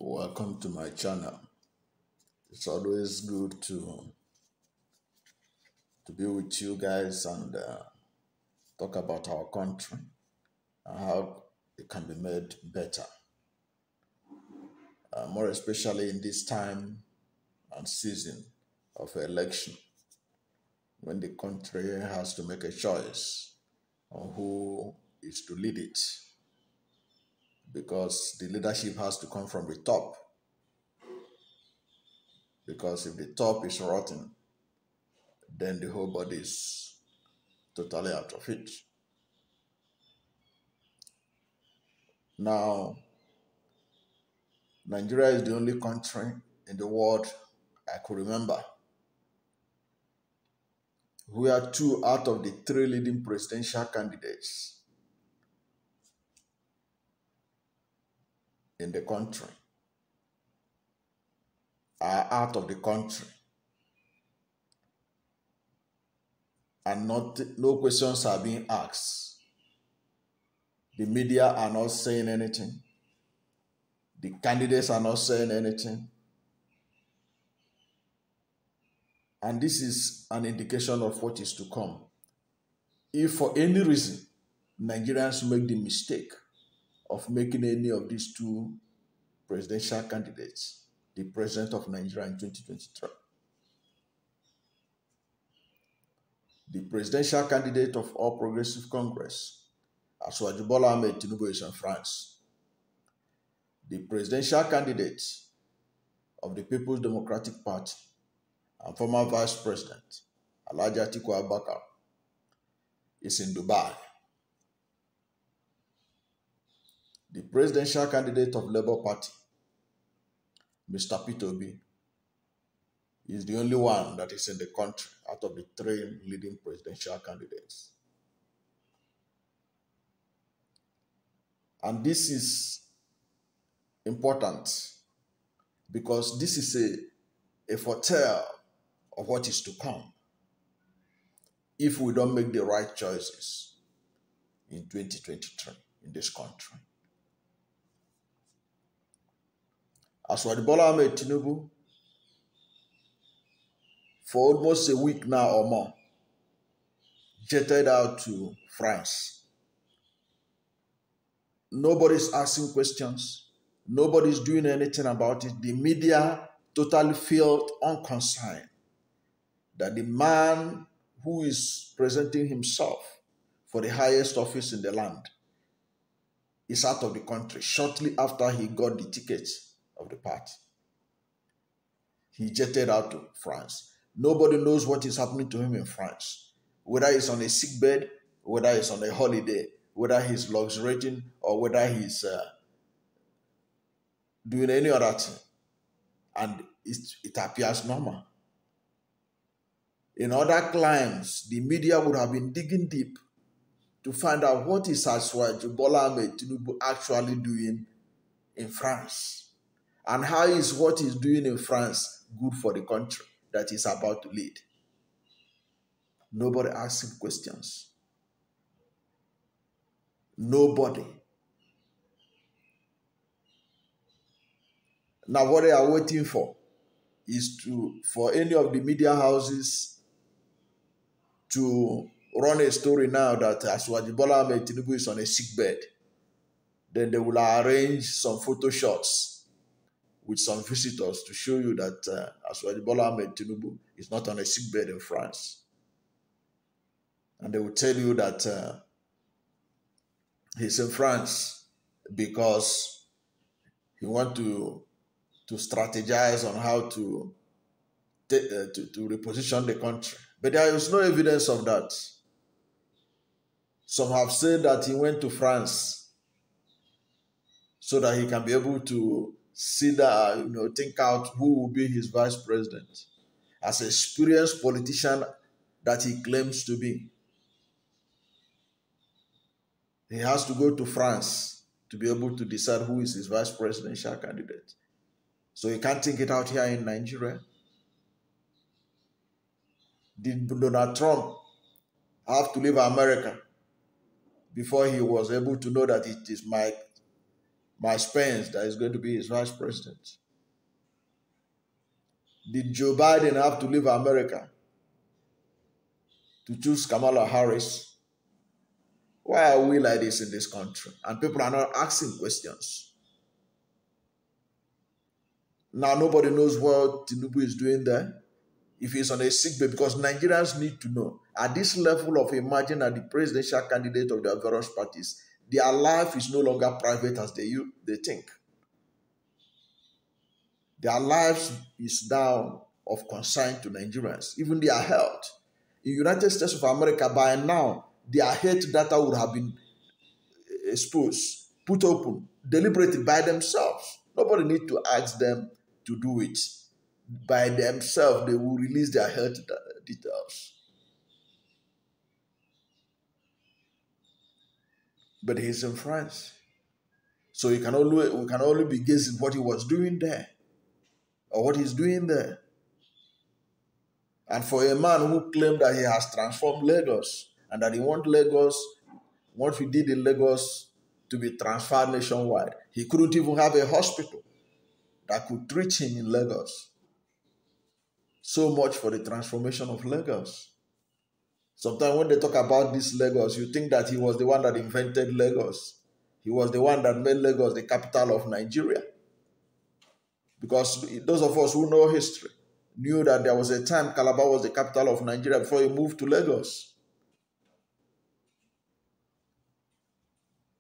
Welcome to my channel. It's always good to be with you guys and talk about our country and how it can be made better. More especially in this time and season of election, when the country has to make a choice on who is to lead it, because the leadership has to come from the top. Because if the top is rotten, then the whole body is totally out of it. Now, Nigeria is the only country in the world I could remember where 2 out of the 3 leading presidential candidates in the country are out of the country, and no questions are being asked. The media are not saying anything. The candidates are not saying anything. And this is an indication of what is to come. If for any reason Nigerians make the mistake of making any of these 2 presidential candidates the president of Nigeria in 2023, the presidential candidate of All Progressive Congress, Asiwaju Bola Ahmed Tinubu, is in France. The presidential candidate of the People's Democratic Party and former Vice President Alhaji Atiku Abubakar is in Dubai. The presidential candidate of Labour Party, Mr. Peter Obi, is the only one that is in the country out of the 3 leading presidential candidates. And this is important because this is a foretell of what is to come if we don't make the right choices in 2023 in this country. Asiwaju Bola Ahmed Tinubu, for almost a week now or more, jetted out to France. Nobody's asking questions. Nobody's doing anything about it. The media totally felt unconcerned that the man who is presenting himself for the highest office in the land is out of the country shortly after he got the ticket of the party. He jetted out to France. Nobody knows what is happening to him in France, whether he's on a sick bed, whether he's on a holiday, whether he's luxuriating, or whether he's doing any other thing. And it appears normal. In other climes, the media would have been digging deep to find out what is Asiwaju Bola Ahmed Tinubu actually doing in France, and how is what he's doing in France good for the country that he's about to lead. Nobody asking questions. Nobody. Now what they are waiting for is for any of the media houses to run a story now that Asiwaju Bola Ahmed Tinubu is on a sick bed. Then they will arrange some photo shots with some visitors to show you that Asiwaju Bola Ahmed Tinubu is not on a sick bed in France. And they will tell you that he's in France because he wants to strategize on how to reposition the country. But there is no evidence of that. Some have said that he went to France so that he can be able to think out who will be his vice president, as an experienced politician that he claims to be. He has to go to France to be able to decide who is his vice presidential candidate. So he can't think it out here in Nigeria. Did Donald Trump have to leave America before he was able to know that it is Mike Mike Pence, that is going to be his vice president. Did Joe Biden have to leave America to choose Kamala Harris? Why are we like this in this country? And people are not asking questions. Now nobody knows what Tinubu is doing there. If he's on a sick bay, because Nigerians need to know, at this level of imagine at the presidential candidate of the various parties, their life is no longer private as they think. Their lives is now of concern to Nigerians, even their health. In the United States of America, by now, their health data would have been exposed, put open, deliberated by themselves. Nobody needs to ask them to do it. By themselves, they will release their health details. But he's in France. So we can only be guessing what he was doing there, or what he's doing there. And for a man who claimed that he has transformed Lagos, and that he wants Lagos, what we did in Lagos to be transferred nationwide, he couldn't even have a hospital that could treat him in Lagos. So much for the transformation of Lagos. Sometimes when they talk about this Lagos, you think that he was the one that invented Lagos. He was the one that made Lagos the capital of Nigeria. Because those of us who know history knew that there was a time Calabar was the capital of Nigeria before he moved to Lagos.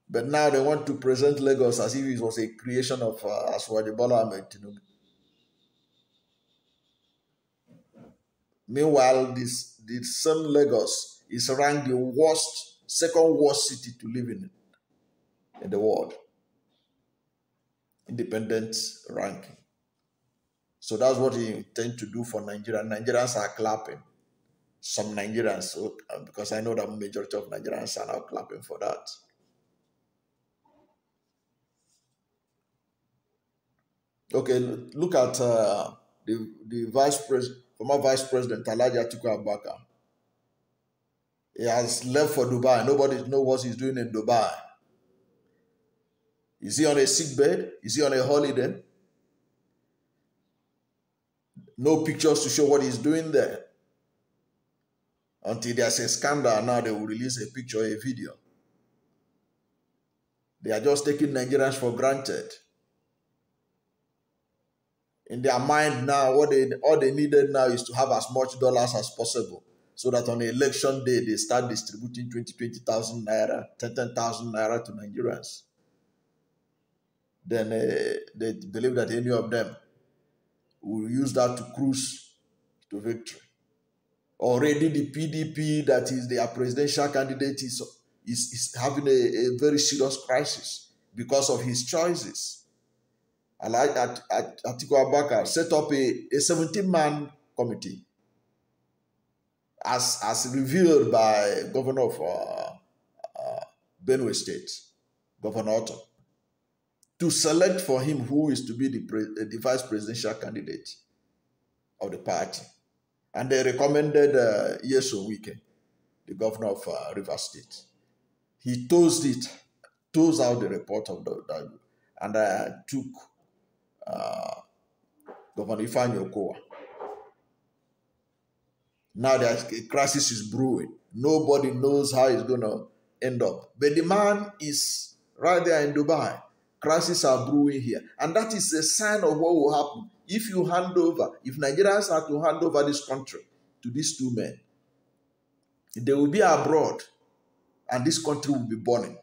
But now they want to present Lagos as if it was a creation of Asiwaju Bola Ahmed Tinubu. Meanwhile, the same Lagos is ranked the second worst city to live in the world. Independent ranking. So that's what he intends to do for Nigeria. Nigerians are clapping. Some Nigerians, because I know that majority of Nigerians are now clapping for that. Okay, look at the former Vice President Alhaji Atiku Abubakar. He has left for Dubai. Nobody knows what he's doing in Dubai. Is he on a sick bed? Is he on a holiday? No pictures to show what he's doing there. Until there's a scandal, now they will release a picture, a video. They are just taking Nigerians for granted. In their mind now, all they needed now is to have as much dollars as possible, so that on election day, they start distributing 20,000 naira, 10,000 naira to Nigerians. Then they believe that any of them will use that to cruise to victory. Already the PDP, that is their presidential candidate, is having a very serious crisis because of his choices. Alhaji Atiku Abubakar set up a 17-man committee as revealed by Governor of Benue State, Governor Otto, to select for him who is to be the vice presidential candidate of the party. And they recommended Nyesom Wike, the governor of Rivers State. He tossed out the report of that, and took Governor Ifeanyi Okowa. Now a crisis is brewing. Nobody knows how it's going to end up. But the man is right there in Dubai. Crises are brewing here. And that is a sign of what will happen if Nigerians are to hand over this country to these two men. They will be abroad, and this country will be burning.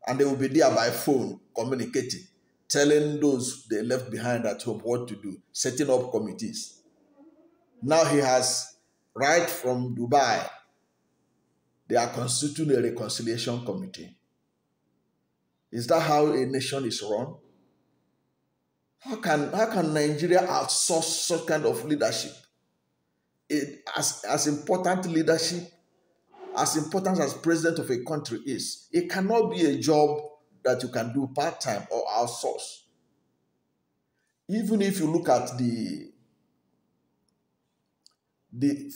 And they will be there by phone communicating, telling those they left behind at home what to do, setting up committees. Now he has, right from Dubai, they are constituting a reconciliation committee. Is that how a nation is run? How can Nigeria outsource such kind of leadership? As important leadership, as important as president of a country is, it cannot be a job that you can do part-time or outsource. Even if you look at the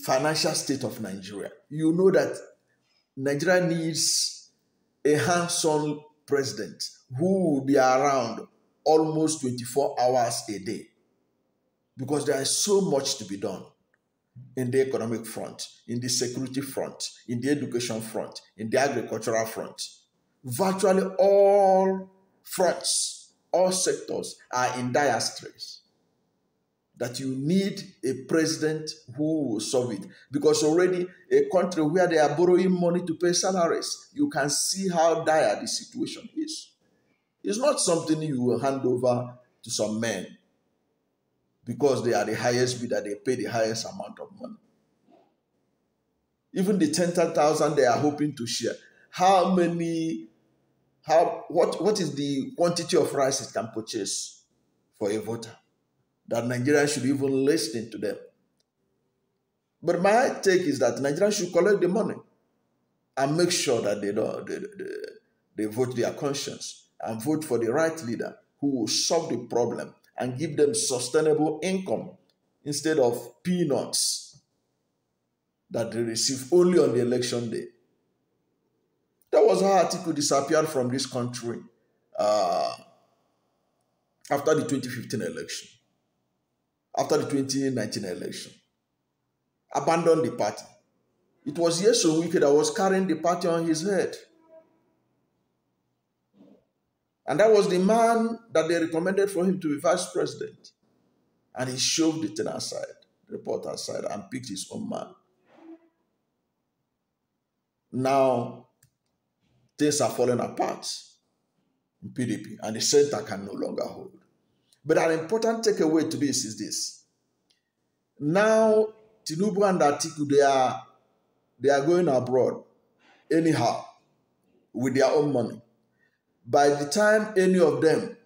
financial state of Nigeria, you know that Nigeria needs a hands-on president who will be around almost 24 hours a day, because there is so much to be done in the economic front, in the security front, in the education front, in the agricultural front. Virtually all fronts, all sectors are in dire straits. That you need a president who will solve it. Because already a country where they are borrowing money to pay salaries, you can see how dire the situation is. It's not something you will hand over to some men because they are the highest bidder, they pay the highest amount of money. Even the 10,000 they are hoping to share, what is the quantity of rice it can purchase for a voter? That Nigerians should even listen to them. But my take is that Nigerians should collect the money and make sure that they vote their conscience and vote for the right leader who will solve the problem and give them sustainable income instead of peanuts that they receive only on the election day. That was how Atiku disappeared from this country after the 2015 election. After the 2019 election, abandoned the party. It was Nyesom Wike that was carrying the party on his head. And that was the man that they recommended for him to be vice president. And he shoved the thing aside, the report aside, and picked his own man. Now, things are falling apart in PDP, and the center can no longer hold. But an important takeaway to this is this. Now, Tinubu and Atiku, they are going abroad anyhow with their own money. By the time any of them,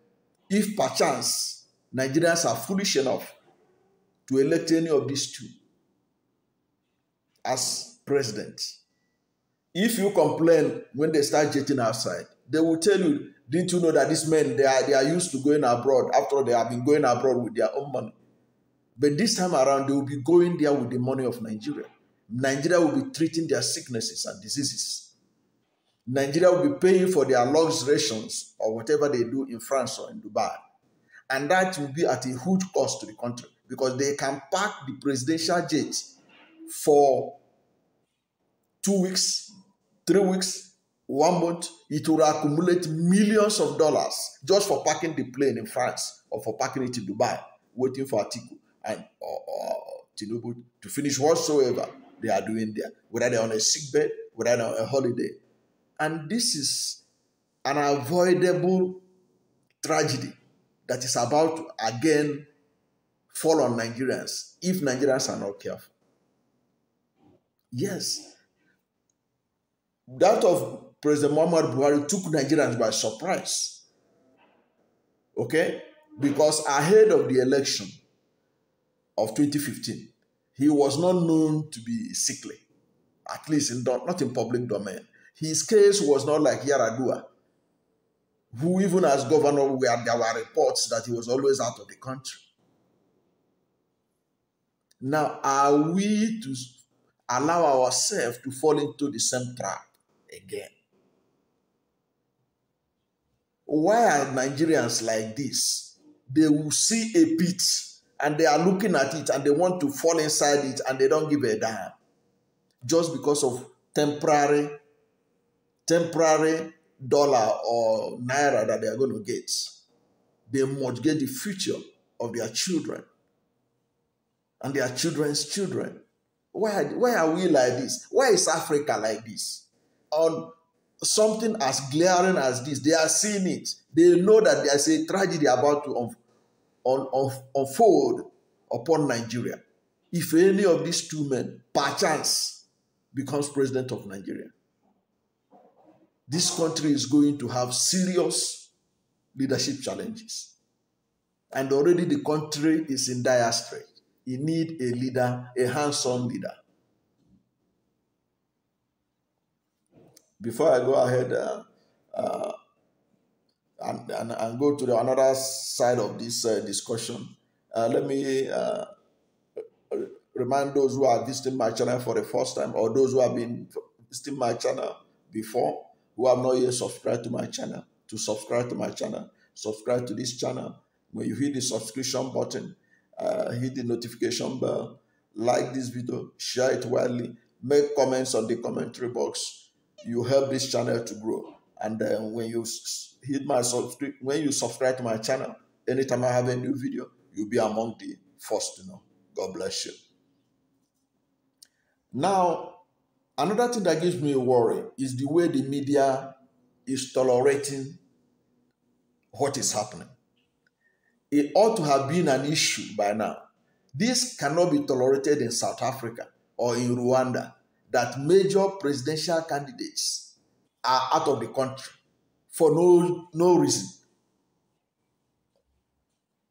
if perchance Nigerians are foolish enough to elect any of these two as president, if you complain when they start jetting outside, they will tell you, didn't you know that these men, they are used to going abroad after all they have been going abroad with their own money. But this time around, they will be going there with the money of Nigeria. Nigeria will be treating their sicknesses and diseases. Nigeria will be paying for their luxuriations or whatever they do in France or in Dubai. And that will be at a huge cost to the country because they can park the presidential jet for 2 weeks, 3 weeks, 1 month. It will accumulate millions of dollars just for parking the plane in France or for parking it in Dubai, waiting for Atiku and or Tinubu to finish whatsoever they are doing there, whether they're on a sick bed, whether they're on a holiday. And this is an avoidable tragedy that is about to again fall on Nigerians if Nigerians are not careful. Yes, that of President Muhammadu Buhari took Nigerians by surprise. Okay? Because ahead of the election of 2015, he was not known to be sickly, at least not in public domain. His case was not like Yaradua, who even as governor, there were reports that he was always out of the country. Now, are we to allow ourselves to fall into the same trap again? Why are Nigerians like this? They will see a pit and they are looking at it and they want to fall inside it and they don't give a damn. Just because of temporary dollar or naira that they are going to get. They must get the future of their children and their children's children. Why are we like this? Why is Africa like this? On something as glaring as this, they are seeing it. They know that there's a tragedy about to unfold upon Nigeria. If any of these two men, perchance, becomes president of Nigeria, this country is going to have serious leadership challenges. And already the country is in dire straits. You need a leader, a hands-on leader. Before I go ahead and go to another side of this discussion, let me remind those who are visiting my channel for the first time or those who have been visiting my channel before, who have not yet subscribed to my channel, to subscribe to my channel. Subscribe to this channel. When you hit the subscription button, hit the notification bell, like this video, share it widely, make comments on the commentary box. You help this channel to grow. And when you subscribe to my channel, anytime I have a new video, you'll be among the first to know. God bless you. Now, another thing that gives me a worry is the way the media is tolerating what is happening. It ought to have been an issue by now. This cannot be tolerated in South Africa or in Rwanda, that major presidential candidates are out of the country for no reason.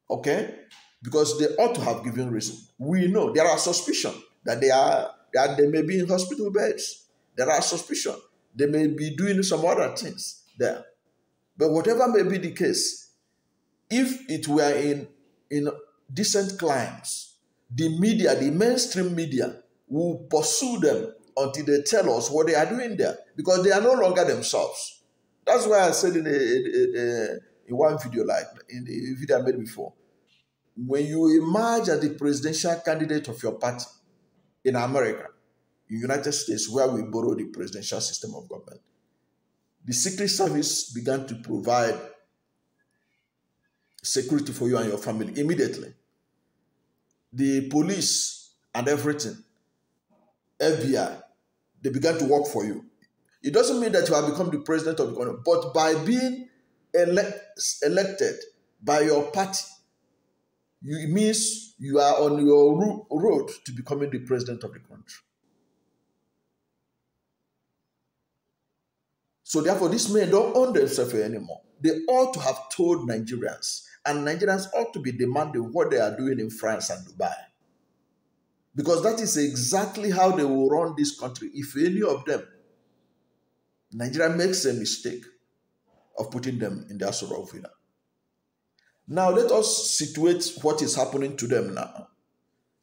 Okay? Because they ought to have given reason. We know there are suspicions that they may be in hospital beds. There are suspicions they may be doing some other things there. But whatever may be the case, if it were in decent climes, the media, the mainstream media, will pursue them until they tell us what they are doing there, because they are no longer themselves. That's why I said in one video, like in the video I made before, when you emerge as the presidential candidate of your party in America, in the United States, where we borrow the presidential system of government, the Secret Service began to provide security for you and your family immediately. The police and everything, FBI, they began to work for you. It doesn't mean that you have become the president of the country, but by being elected by your party, it means you are on your road to becoming the president of the country. So therefore, these men don't own themselves anymore. They ought to have told Nigerians, and Nigerians ought to be demanding what they are doing in France and Dubai. Because that is exactly how they will run this country if any of them, Nigeria, makes a mistake of putting them in their sort of villa. Now let us situate what is happening to them now,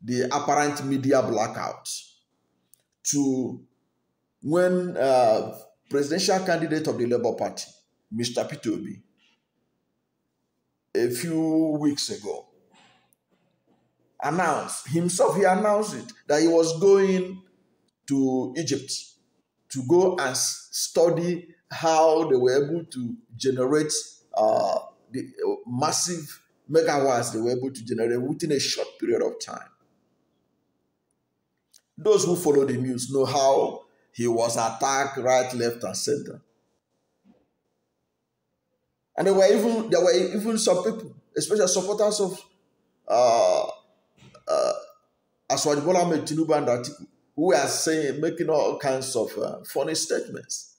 the apparent media blackout, to when presidential candidate of the Labour Party, Mr. Peter Obi, a few weeks ago, announced it, that he was going to Egypt to go and study how they were able to generate the massive megawatts they were able to generate within a short period of time. Those who follow the news know how he was attacked right, left, and center. And there were even some people, especially supporters of Asiwaju Bola Ahmed Tinubu and Atiku, who were making all kinds of funny statements,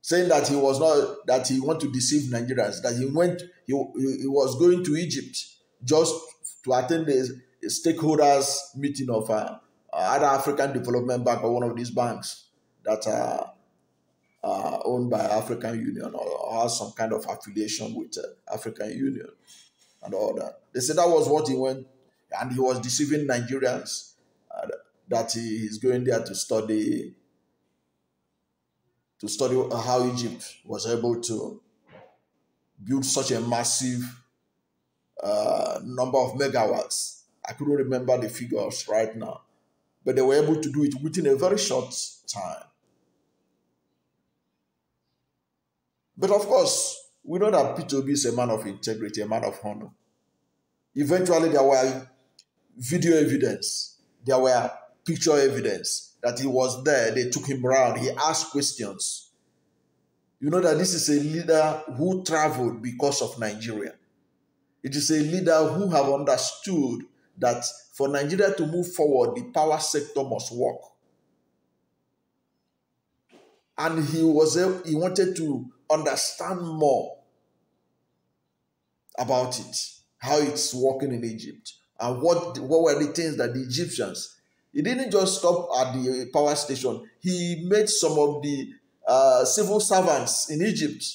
saying that he wanted to deceive Nigerians, that he was going to Egypt just to attend the stakeholders meeting of other African Development Bank, or one of these banks that are owned by African Union or has some kind of affiliation with African Union and all that. They said that was what he went, and he was deceiving Nigerians, that he is going there to study how Egypt was able to build such a massive number of megawatts. I couldn't remember the figures right now, but they were able to do it within a very short time. But of course, we know that Peter Obi is a man of integrity, a man of honor. Eventually, there were video evidence, there were picture evidence that he was there. They took him around. He asked questions. You know that this is a leader who traveled because of Nigeria. It is a leader who have understood that for Nigeria to move forward, the power sector must work. And he wanted to understand more about it, how it's working in Egypt, and what were the things that the Egyptians. He didn't just stop at the power station. He made some of the civil servants in Egypt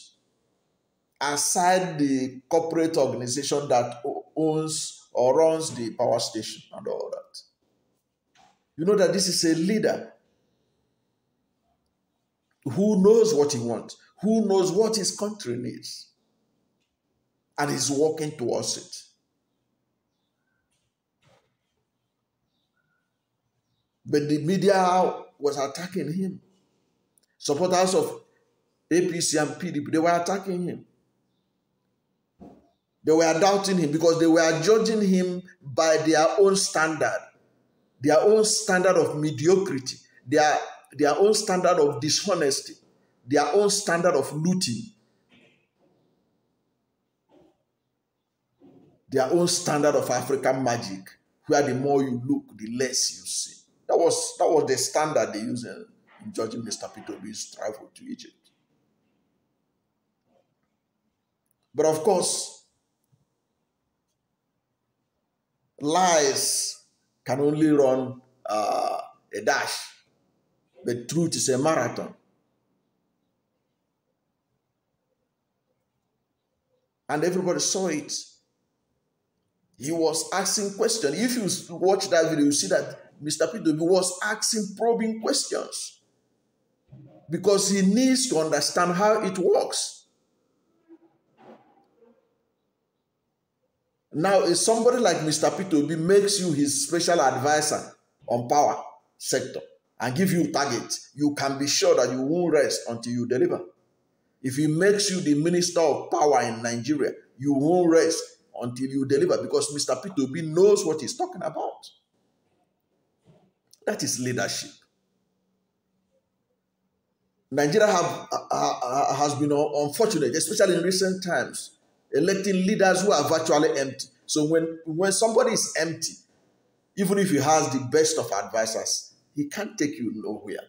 aside the corporate organization that owns or runs the power station and all that. You know that this is a leader who knows what he wants, who knows what his country needs and is working towards it. But the media was attacking him. Supporters of APC and PDP, they were attacking him. They were doubting him because they were judging him by their own standard of mediocrity, their own standard of dishonesty, their own standard of looting, their own standard of African magic, where the more you look, the less you see. That was the standard they used in judging Mr. Peter Obi's travel to Egypt. But of course, lies can only run a dash, but truth is a marathon. And everybody saw it. He was asking questions. If you watch that video, you see that Mr. Peter Obi was asking probing questions because he needs to understand how it works. Now, if somebody like Mr. Peter Obi makes you his special advisor on power sector and give you targets, you can be sure that you won't rest until you deliver. If he makes you the minister of power in Nigeria, you won't rest until you deliver because Mr. Peter Obi knows what he's talking about. That is leadership. Nigeria has been unfortunate, especially in recent times, electing leaders who are virtually empty. So when somebody is empty, even if he has the best of advisors, he can't take you nowhere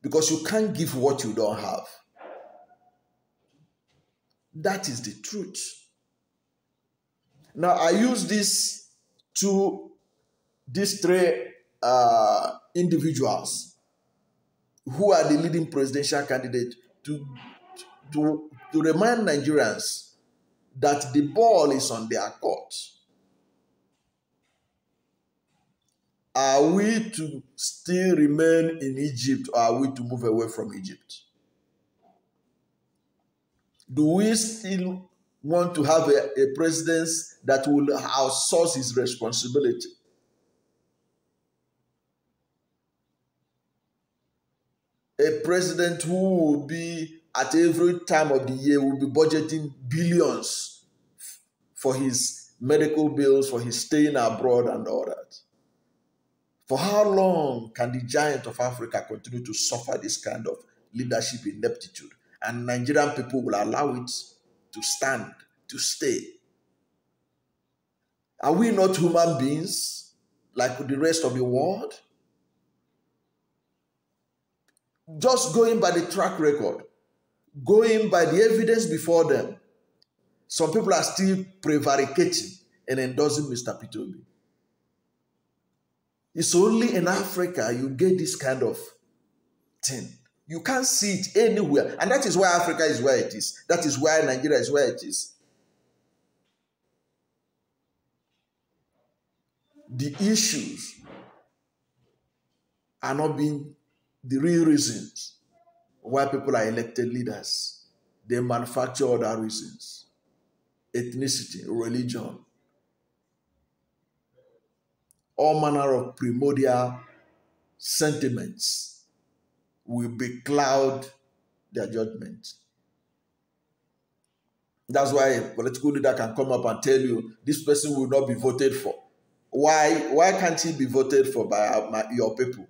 because you can't give what you don't have. That is the truth. Now, I use these three individuals who are the leading presidential candidate to remind Nigerians that the ball is on their court. Are we to still remain in Egypt or are we to move away from Egypt? Do we still want to have a president that will outsource his responsibility? A president who will be, at every time of the year, will be budgeting billions for his medical bills, for his staying abroad and all that. For how long can the giant of Africa continue to suffer this kind of leadership ineptitude? And Nigerian people will allow it to stand, to stay. Are we not human beings like the rest of the world? Just going by the track record, going by the evidence before them, some people are still prevaricating and endorsing Mr. Peter Obi. It's only in Africa you get this kind of thing. You can't see it anywhere. And that is why Africa is where it is. That is why Nigeria is where it is. The issues are not being the real reasons why people are elected leaders. They manufacture other reasons. Ethnicity, religion, all manner of primordial sentiments will becloud their judgment. That's why a political leader can come up and tell you this person will not be voted for. Why can't he be voted for by your people?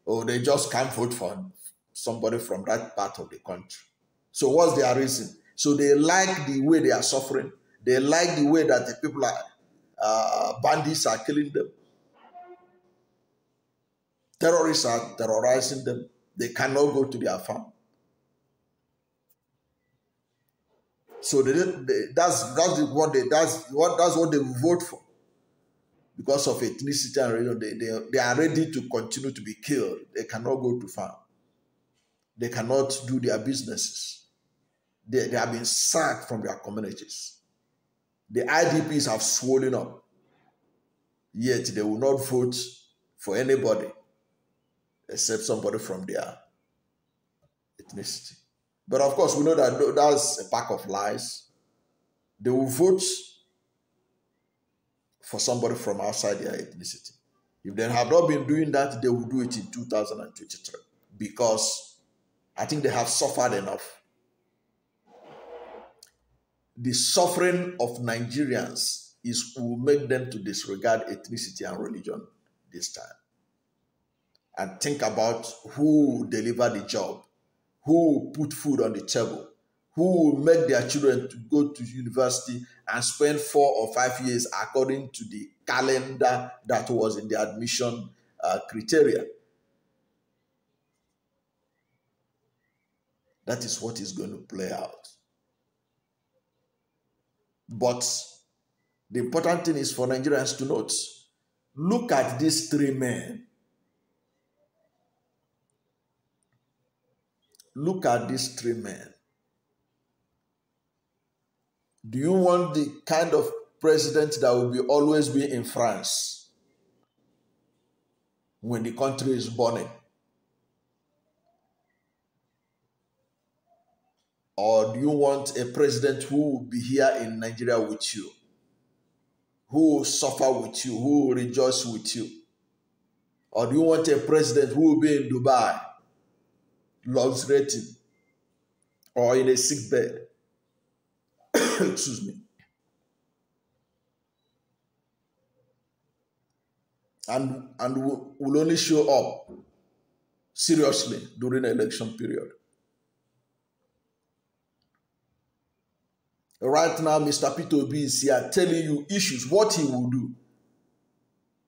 Or they just can't vote for somebody from that part of the country. So what's their reason? So they like the way they are suffering. They like the way that the people are, bandits are killing them. Terrorists are terrorizing them. They cannot go to their farm. So that's what they will vote for. Because of ethnicity and religion, they are ready to continue to be killed. They cannot go to farm. They cannot do their businesses. They have been sacked from their communities. The IDPs have swollen up. Yet they will not vote for anybody except somebody from their ethnicity. But of course, we know that that's a pack of lies. They will vote for somebody from outside their ethnicity. If they have not been doing that, they will do it in 2023 because I think they have suffered enough. The suffering of Nigerians will make them to disregard ethnicity and religion this time. And think about who will deliver the job, who will put food on the table, who will make their children to go to university and spend 4 or 5 years according to the calendar that was in the admission criteria. That is what is going to play out. But the important thing is for Nigerians to note, look at these 3 men. Look at these 3 men. Do you want the kind of president that will always be in France when the country is burning? Or do you want a president who will be here in Nigeria with you, who will suffer with you, who will rejoice with you? Or do you want a president who will be in Dubai, luxuriating, or in a sick bed? Excuse me. And will only show up seriously during the election period. Right now, Mr. Peter Obi is here telling you issues, what he will do.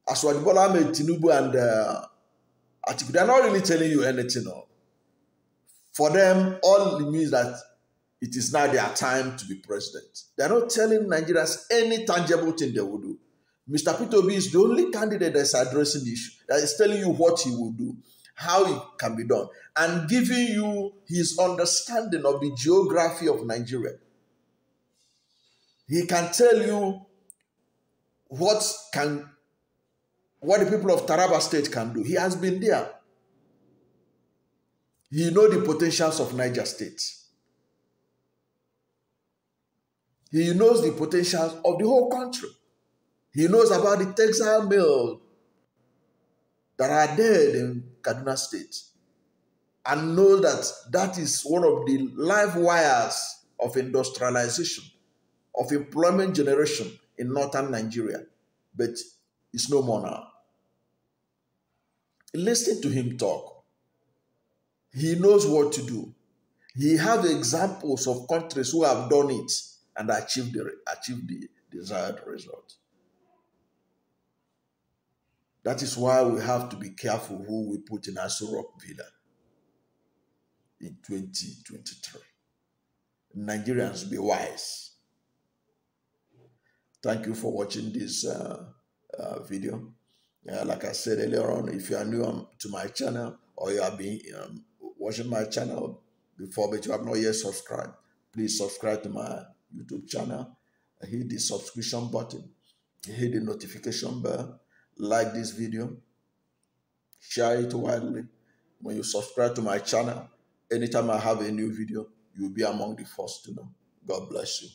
Asiwaju Bola Ahmed Tinubu and Atiku, they are not really telling you anything. No. For them, all it means that it is now their time to be president. They are not telling Nigerians any tangible thing they will do. Mr. Peter Obi is the only candidate that is addressing the issue, that is telling you what he will do, how it can be done, and giving you his understanding of the geography of Nigeria. He can tell you what the people of Taraba State can do. He has been there. He knows the potentials of Niger State. He knows the potentials of the whole country. He knows about the textile mills that are there in Kaduna State, and knows that that is one of the live wires of industrialization, of employment generation in northern Nigeria. But it's no more now. Listen to him talk. He knows what to do. He has examples of countries who have done it and achieved the desired result. That is why we have to be careful who we put in Aso Rock Villa in 2023. Nigerians, be wise. Thank you for watching this video. Like I said earlier on, if you are new to my channel, or you have been watching my channel before but you have not yet subscribed, please subscribe to my YouTube channel. Hit the subscription button, hit the notification bell, like this video, share it widely. When you subscribe to my channel, anytime I have a new video, you'll be among the first to know. God bless you.